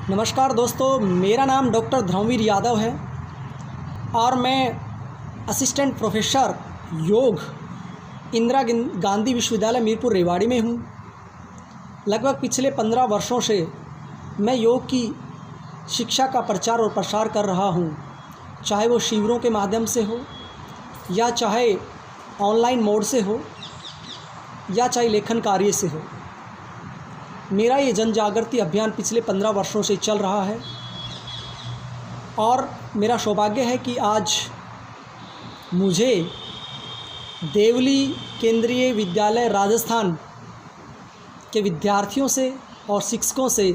नमस्कार दोस्तों, मेरा नाम डॉक्टर धर्मवीर यादव है और मैं असिस्टेंट प्रोफेसर योग इंदिरा गांधी विश्वविद्यालय मीरपुर रेवाड़ी में हूँ। लगभग पिछले 15 वर्षों से मैं योग की शिक्षा का प्रचार और प्रसार कर रहा हूँ, चाहे वो शिविरों के माध्यम से हो या चाहे ऑनलाइन मोड से हो या चाहे लेखन कार्य से हो। मेरा ये जन जागृति अभियान पिछले 15 वर्षों से चल रहा है और मेरा सौभाग्य है कि आज मुझे देवली केंद्रीय विद्यालय राजस्थान के विद्यार्थियों से और शिक्षकों से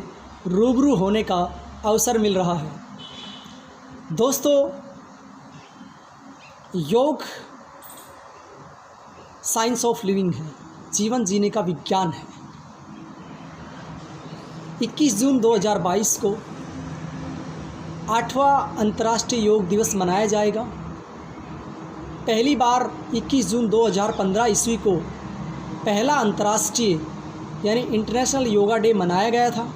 रूबरू होने का अवसर मिल रहा है। दोस्तों, योग साइंस ऑफ लिविंग है, जीवन जीने का विज्ञान है। 21 जून 2022 को 8वां अंतर्राष्ट्रीय योग दिवस मनाया जाएगा। पहली बार 21 जून 2015 ईस्वी को पहला अंतर्राष्ट्रीय यानी इंटरनेशनल योगा डे मनाया गया था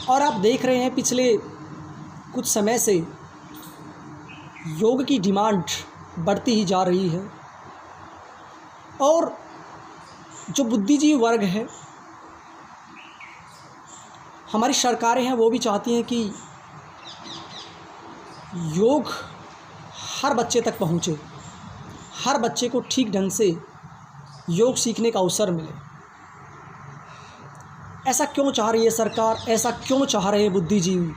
और आप देख रहे हैं पिछले कुछ समय से योग की डिमांड बढ़ती ही जा रही है और जो बुद्धिजीवी वर्ग है, हमारी सरकारें हैं, वो भी चाहती हैं कि योग हर बच्चे तक पहुँचे, हर बच्चे को ठीक ढंग से योग सीखने का अवसर मिले। ऐसा क्यों चाह रही है सरकार, ऐसा क्यों चाह रहे हैं बुद्धिजीवी?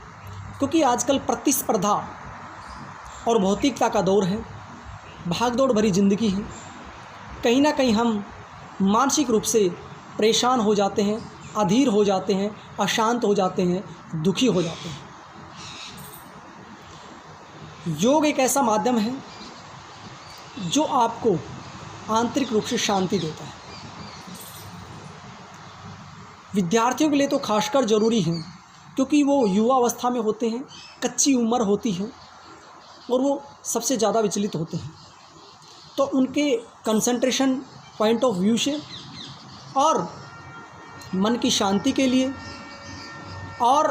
क्योंकि आजकल प्रतिस्पर्धा और भौतिकता का दौर है, भागदौड़ भरी ज़िंदगी है। कहीं ना कहीं हम मानसिक रूप से परेशान हो जाते हैं, अधीर हो जाते हैं, अशांत हो जाते हैं, दुखी हो जाते हैं। योग एक ऐसा माध्यम है जो आपको आंतरिक रूप से शांति देता है। विद्यार्थियों के लिए तो खासकर ज़रूरी है क्योंकि वो युवा अवस्था में होते हैं, कच्ची उम्र होती है और वो सबसे ज़्यादा विचलित होते हैं। तो उनके कंसंट्रेशन पॉइंट ऑफ व्यू से और मन की शांति के लिए और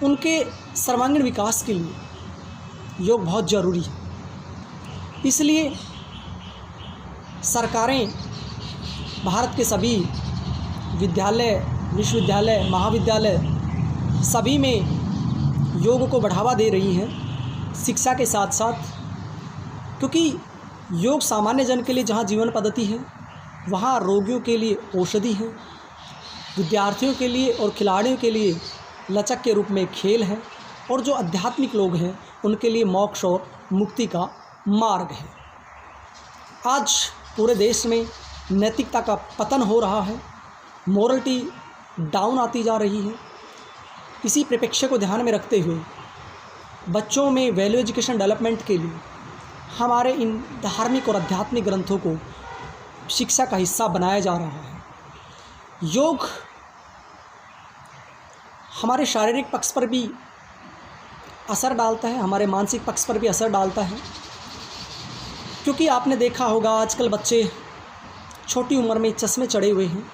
उनके सर्वांगीण विकास के लिए योग बहुत ज़रूरी है। इसलिए सरकारें भारत के सभी विद्यालय, विश्वविद्यालय, महाविद्यालय सभी में योग को बढ़ावा दे रही हैं शिक्षा के साथ साथ, क्योंकि योग सामान्य जन के लिए जहाँ जीवन पद्धति है, वहाँ रोगियों के लिए औषधि है, विद्यार्थियों के लिए और खिलाड़ियों के लिए लचक के रूप में खेल है और जो आध्यात्मिक लोग हैं उनके लिए मोक्ष और मुक्ति का मार्ग है। आज पूरे देश में नैतिकता का पतन हो रहा है, मोरलिटी डाउन आती जा रही है। इसी परिप्रेक्ष्य को ध्यान में रखते हुए बच्चों में वैल्यू एजुकेशन डेवलपमेंट के लिए हमारे इन धार्मिक और आध्यात्मिक ग्रंथों को शिक्षा का हिस्सा बनाया जा रहा है। योग हमारे शारीरिक पक्ष पर भी असर डालता है, हमारे मानसिक पक्ष पर भी असर डालता है, क्योंकि आपने देखा होगा आजकल बच्चे छोटी उम्र में चश्मे चढ़े हुए हैं।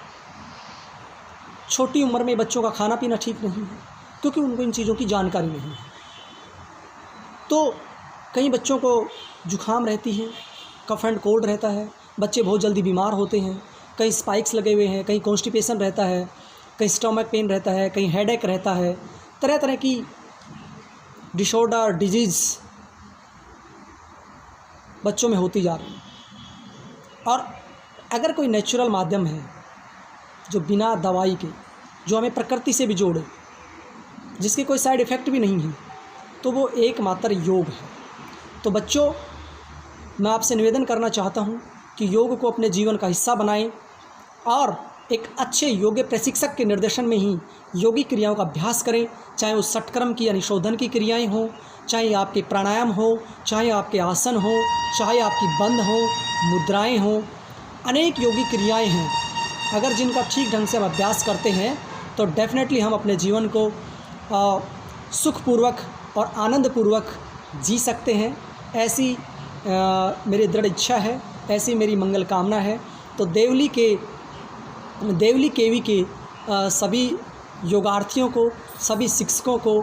छोटी उम्र में बच्चों का खाना पीना ठीक नहीं है क्योंकि उनको इन चीज़ों की जानकारी नहीं है। तो कई बच्चों को जुखाम रहती है, कफ एंड कोल्ड रहता है, बच्चे बहुत जल्दी बीमार होते हैं। कहीं स्पाइक्स लगे हुए हैं, कहीं कॉन्स्टिपेशन रहता है, कहीं स्टमक पेन रहता है, कहीं हेडेक रहता है। तरह तरह की डिसऑर्डर, डिजीज़ बच्चों में होती जा रही है। और अगर कोई नेचुरल माध्यम है जो बिना दवाई के, जो हमें प्रकृति से भी जोड़े, जिसके कोई साइड इफ़ेक्ट भी नहीं है, तो वो एकमात्र योग है। तो बच्चों, मैं आपसे निवेदन करना चाहता हूँ कि योग को अपने जीवन का हिस्सा बनाएं और एक अच्छे योग प्रशिक्षक के निर्देशन में ही योगी क्रियाओं का अभ्यास करें, चाहे वो षटकर्म की यानी शोधन की क्रियाएं हों, चाहे आपके प्राणायाम हो, चाहे आपके आसन हो, चाहे आपकी बंद हो, मुद्राएं हों। अनेक योगी क्रियाएं हैं, अगर जिनका ठीक ढंग से हम अभ्यास करते हैं तो डेफिनेटली हम अपने जीवन को सुखपूर्वक और आनंदपूर्वक जी सकते हैं। ऐसी मेरी दृढ़ इच्छा है, ऐसी मेरी मंगल कामना है। तो देवली केवी के सभी योगार्थियों को, सभी शिक्षकों को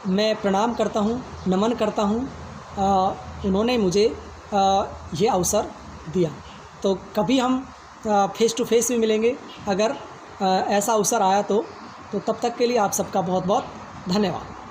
मैं प्रणाम करता हूँ, नमन करता हूँ। उन्होंने मुझे ये अवसर दिया। तो कभी हम फेस टू फेस भी मिलेंगे अगर ऐसा अवसर आया तो तब तक के लिए आप सबका बहुत बहुत धन्यवाद।